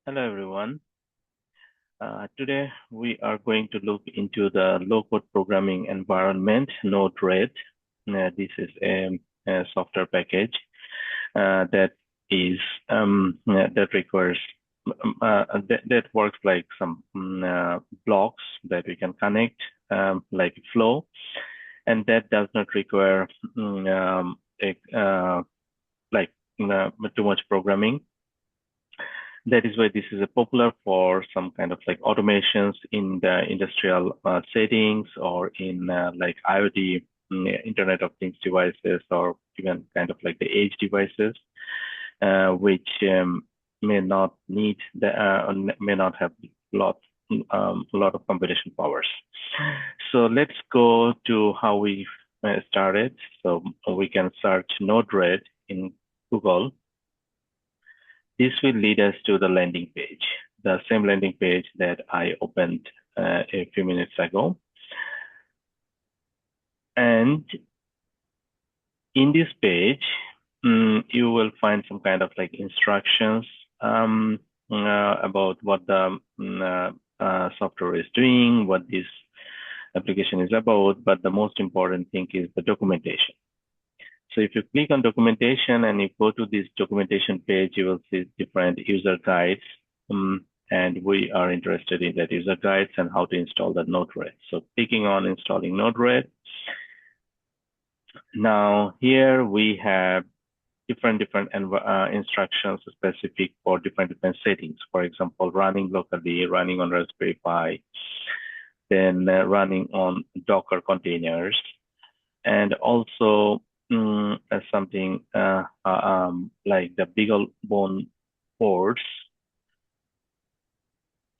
Hello, everyone. Today, we are going to look into the low-code programming environment, Node-RED. This is a software package that is that requires that works like some blocks that we can connect, like flow, and that does not require like too much programming. That is why this is popular for some kind of like automations in the industrial settings or in like IoT, Internet of Things devices, or even kind of like the edge devices, which may not need may not have a lot of computation powers. So let's go to how we started. So we can search Node-RED in Google. This will lead us to the landing page, the same landing page that I opened a few minutes ago. And in this page, you will find some kind of like instructions about what the software is doing, what this application is about. But the most important thing is the documentation. So if you click on documentation and you go to this documentation page, you will see different user guides. And we are interested in that user guides and how to install the Node-RED. So clicking on installing Node-RED. Now here we have different instructions specific for different settings. For example, running locally, running on Raspberry Pi, then running on Docker containers, and also something like the BeagleBone boards,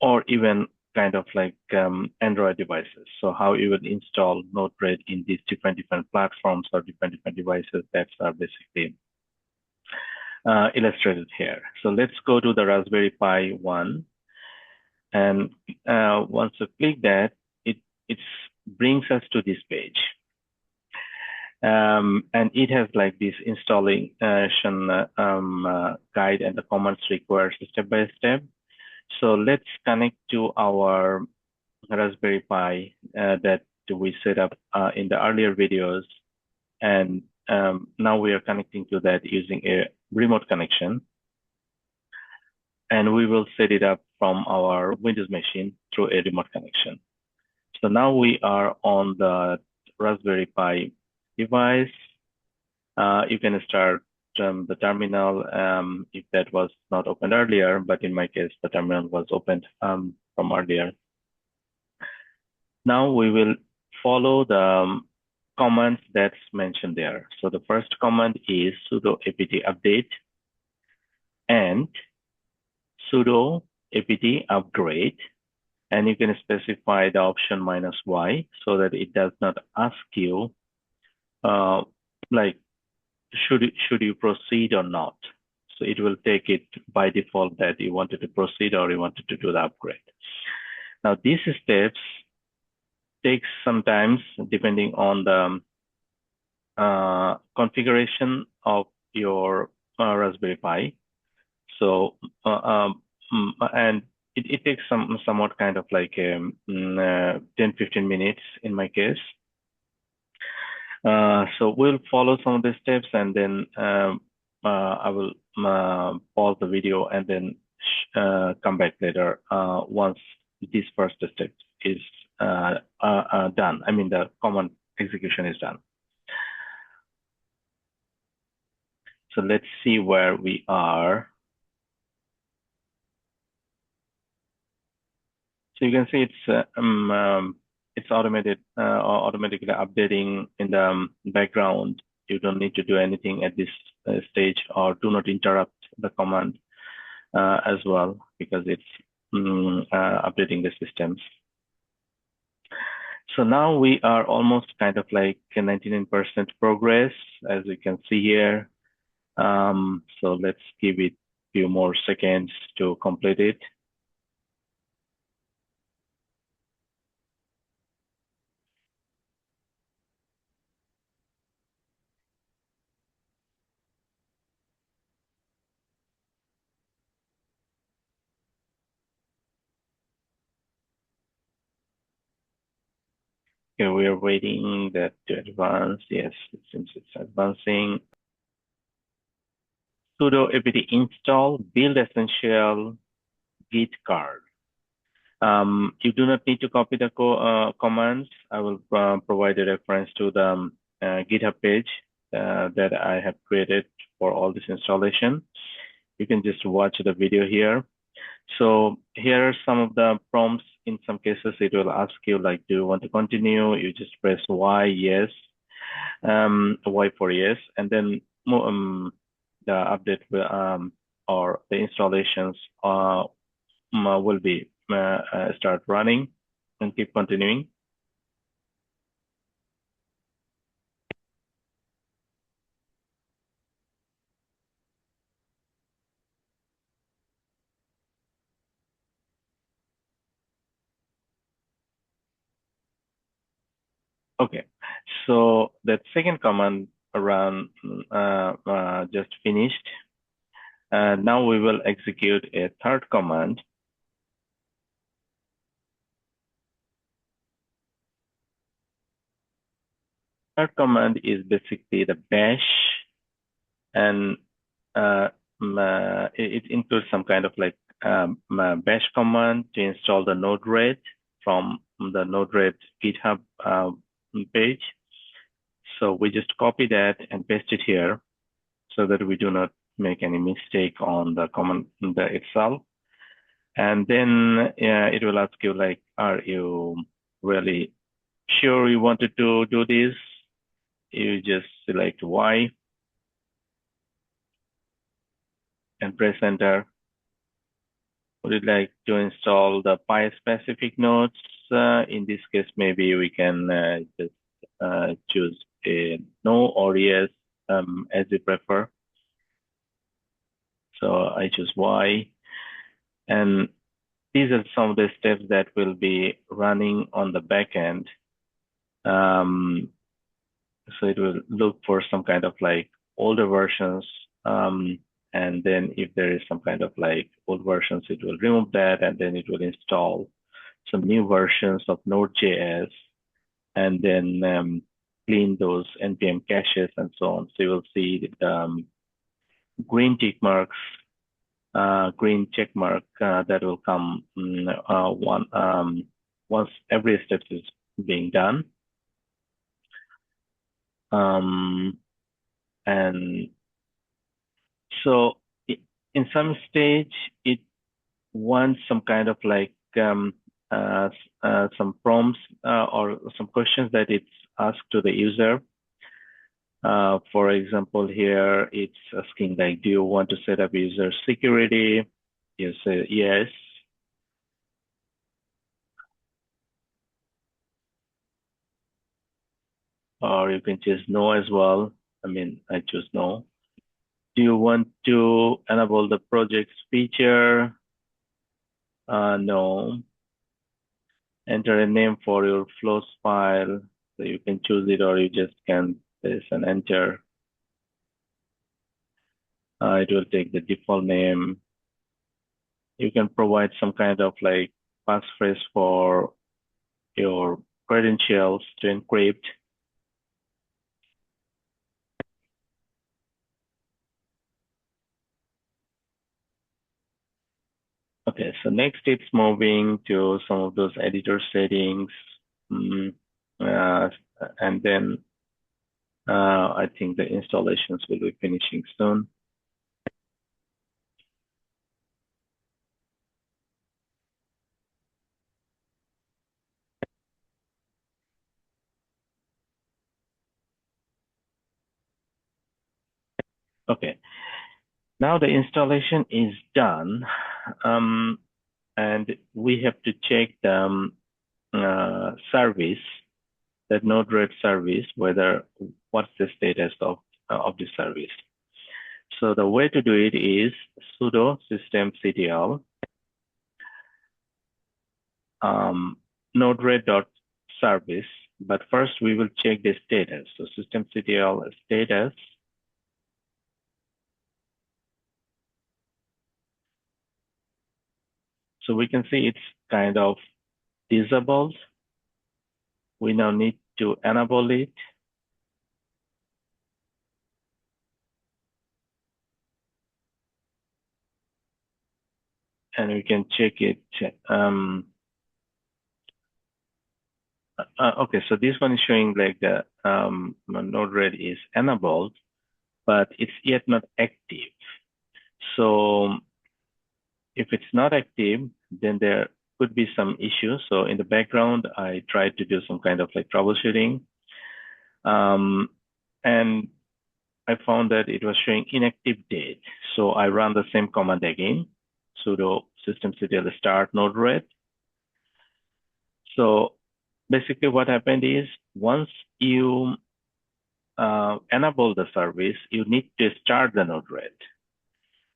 or even kind of like Android devices. So how you would install Node-RED in these different platforms or different devices that are basically illustrated here. So let's go to the Raspberry Pi one. And once you click that, it brings us to this page. And it has like this installation guide and the commands required step by step. So let's connect to our Raspberry Pi that we set up in the earlier videos. And now we are connecting to that using a remote connection. And we will set it up from our Windows machine through a remote connection. So now we are on the Raspberry Pi device. You can start the terminal if that was not opened earlier, but in my case, the terminal was opened from earlier. Now we will follow the commands that's mentioned there. So the first command is sudo apt update and sudo apt upgrade. And you can specify the option -y so that it does not ask you like should you proceed or not. So it will take it by default that you wanted to proceed or you wanted to do the upgrade. Now these steps take some time depending on the configuration of your Raspberry Pi. So and it takes somewhat kind of like 10-15 minutes in my case. So we'll follow some of the steps, and then I will pause the video and then come back later once this first step is done. I mean, the command execution is done. So let's see where we are. So you can see it's automatically updating in the background. You don't need to do anything at this stage, or do not interrupt the command as well, because it's updating the systems. So now we are almost kind of like 99% progress, as you can see here. So let's give it a few more seconds to complete it. Okay, we are waiting that to advance. Yes, it seems it's advancing. Sudo apt install build essential git card. You do not need to copy the commands. I will provide a reference to the GitHub page that I have created for all this installation. You can just watch the video here. So here are some of the prompts. In some cases, it will ask you like, do you want to continue? You just press Y, yes, Y for yes, and then the update will, or the installations will be start running and keep continuing. Okay, so that second command run just finished. Now we will execute a third command. Third command is basically the bash, and it includes some kind of like bash command to install the Node-RED from the Node-RED GitHub page. So we just copy that and paste it here so that we do not make any mistake on the command itself. And then it will ask you like, are you really sure you wanted to do this? You just select Y and press enter. Would you like to install the PI-specific nodes? In this case, maybe we can just choose a no or yes, as you prefer. So I choose Y. And these are some of the steps that will be running on the back end. So it will look for some kind of like older versions. And then if there is some kind of like old versions, it will remove that, and then it will install some new versions of Node.js, and then clean those npm caches and so on. So you will see the green tick marks, green check mark that will come once every step is being done. And so in some stage, it wants some kind of like some prompts or some questions that it's asked to the user. For example, here it's asking like, do you want to set up user security? You say yes. Or you can choose no as well. I mean, I choose no. Do you want to enable the project's feature? No. Enter a name for your flows file. So you can choose it, or you just can press and enter. It will take the default name. You can provide some kind of like passphrase for your credentials to encrypt. Okay, so next it's moving to some of those editor settings. And then I think the installations will be finishing soon. Okay, now the installation is done. And we have to check the service, that Node-RED service, whether what's the status of the service. So the way to do it is sudo systemctl node-red.service. But first we will check the status. So systemctl status. So we can see it's kind of disabled. we now need to enable it. And we can check it. Okay, so this one is showing like the Node-RED is enabled, but it's yet not active. So if it's not active, then there could be some issues. So in the background, I tried to do some kind of like troubleshooting. And I found that it was showing inactive date. So I ran the same command again, sudo systemctl start Node-RED. So basically what happened is once you enable the service, you need to start the Node-RED.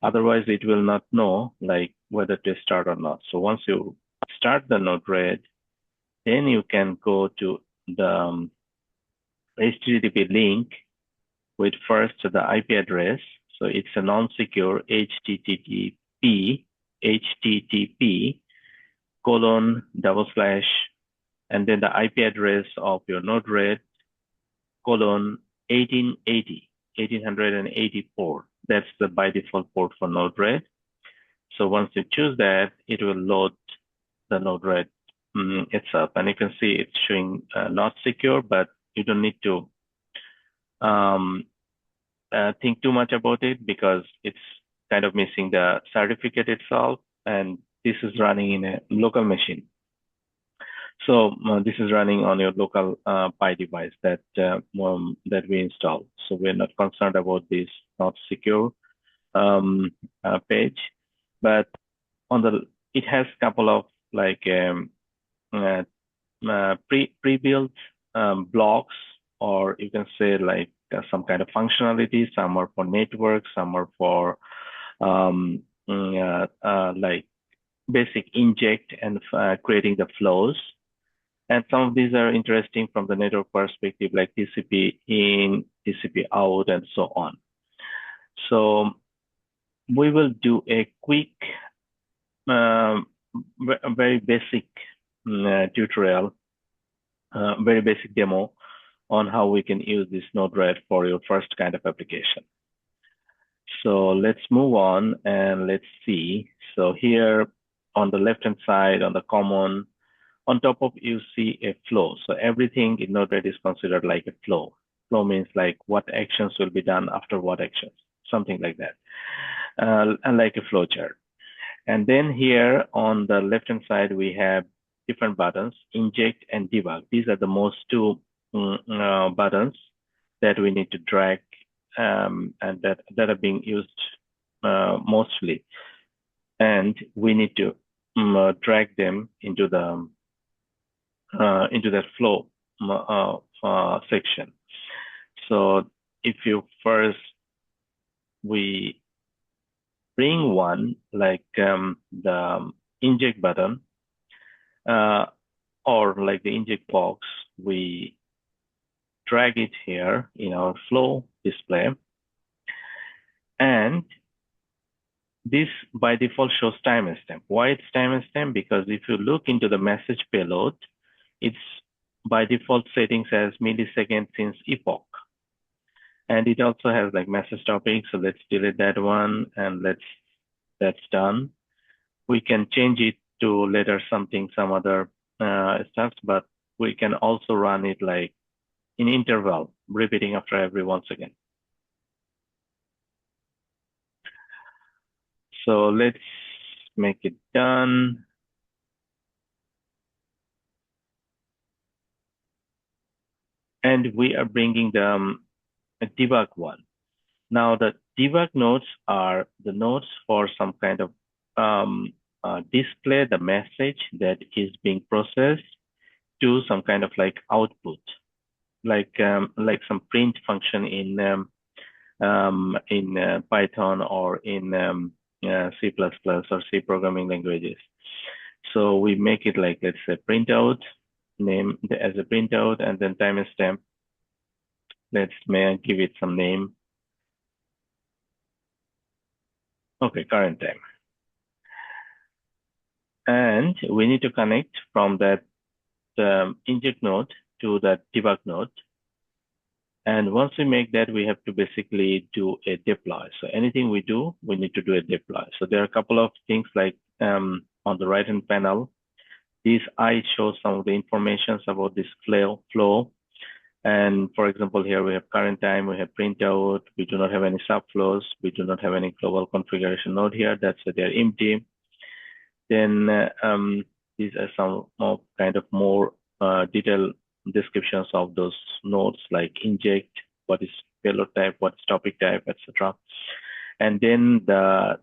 Otherwise, it will not know like whether to start or not. So once you start the Node-RED, then you can go to the HTTP link with first the IP address. So it's a non-secure HTTP :/ and then the IP address of your Node-RED :1884. That's the by default port for Node-RED. So once you choose that, it will load the Node-RED itself. And you can see it's showing not secure, but you don't need to think too much about it because it's kind of missing the certificate itself. And this is running in a local machine. So this is running on your local Pi device that we installed. So we're not concerned about this not secure page, but it has a couple of like pre-built blocks, or you can say like some kind of functionality. Some are for network, some are for like basic inject and creating the flows. And some of these are interesting from the network perspective, like TCP in, TCP out, and so on. So we will do a quick, very basic tutorial, very basic demo on how we can use this Node-RED for your first kind of application. So let's move on and let's see. So here on the left-hand side, on the common, on top of you see a flow. So everything in Node-RED is considered like a flow. Flow means like what actions will be done after what actions, something like that, and like a flow chart. And then here on the left-hand side, we have different buttons, inject and debug. These are the most two buttons that we need to drag and that are being used mostly. And we need to drag them into that flow section. So if you first, we bring one like the inject button or like the inject box, we drag it here in our flow display. And this by default shows timestamp. Why it's timestamp? Because if you look into the message payload, it's by default settings as millisecond since epoch. And it also has like message topic. So let's delete that one and that's done. We can change it to later some other stuff, but we can also run it like in interval, repeating after every once again. So let's make it done. And we are bringing the debug one. Now the debug nodes are the nodes for some kind of display the message that is being processed to some kind of like output, like some print function in Python or in C++ or C programming languages. So we make it like, let's say printout, name as a printout, and then timestamp. May I give it some name? Okay, current time. And we need to connect from that inject node to the debug node. And once we make that, we have to basically do a deploy. So anything we do, we need to do a deploy. So there are a couple of things like on the right-hand panel, this I shows some of the information about this flow. And for example, here we have current time, we have printout, we do not have any subflows, we do not have any global configuration node here. That's why they're empty. Then these are some kind of more detailed descriptions of those nodes, like inject, what is payload type, what is topic type, etc. And then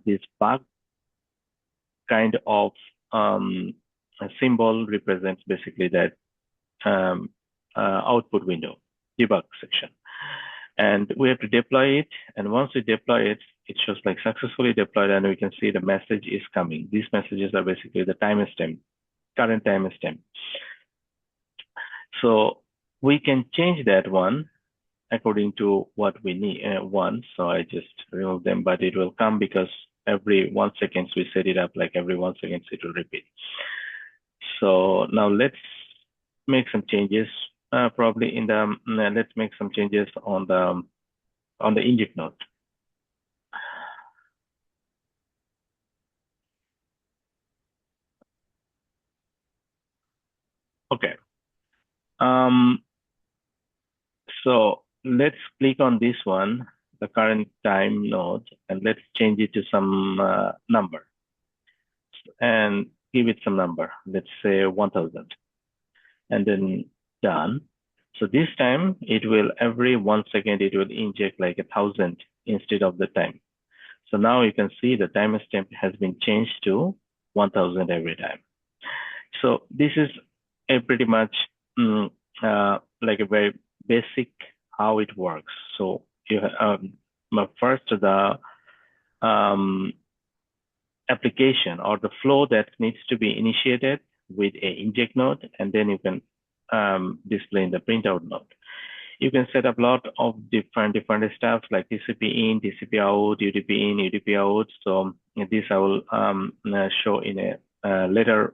this bug kind of a symbol represents basically that output window, debug section. And we have to deploy it. And once we deploy it, it shows like successfully deployed, and we can see the message is coming. These messages are basically the timestamp, current timestamp. So we can change that one according to what we need want. So I just remove them, but it will come because every 1 second we set it up, like every 1 second it will repeat. So now let's make some changes. Probably in the let's make some changes on the inject node. Okay. So let's click on this one, the current time node, and let's change it to some number and give it some number. Let's say 1000, and then done. So this time it will, every 1 second, it will inject like 1000 instead of the time. So now you can see the timestamp has been changed to 1000 every time. So this is a pretty much like a very basic how it works. So you first the application or the flow that needs to be initiated with a inject node, and then you can display in the printout node. You can set up a lot of different stuff like TCP in, TCP out, UDP in, UDP out. So this I will show in a later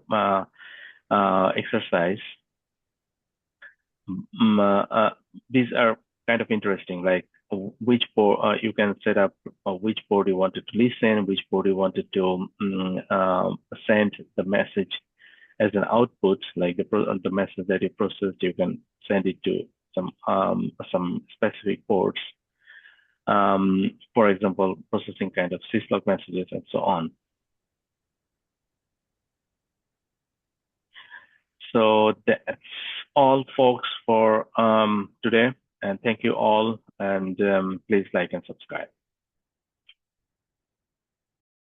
exercise. These are kind of interesting, like which port you can set up, which port you wanted to listen, which port you wanted to send the message as an output, like the message that you processed, you can send it to some specific ports. For example, processing kind of syslog messages and so on. So that's all, folks, for today. And thank you all. And please like and subscribe.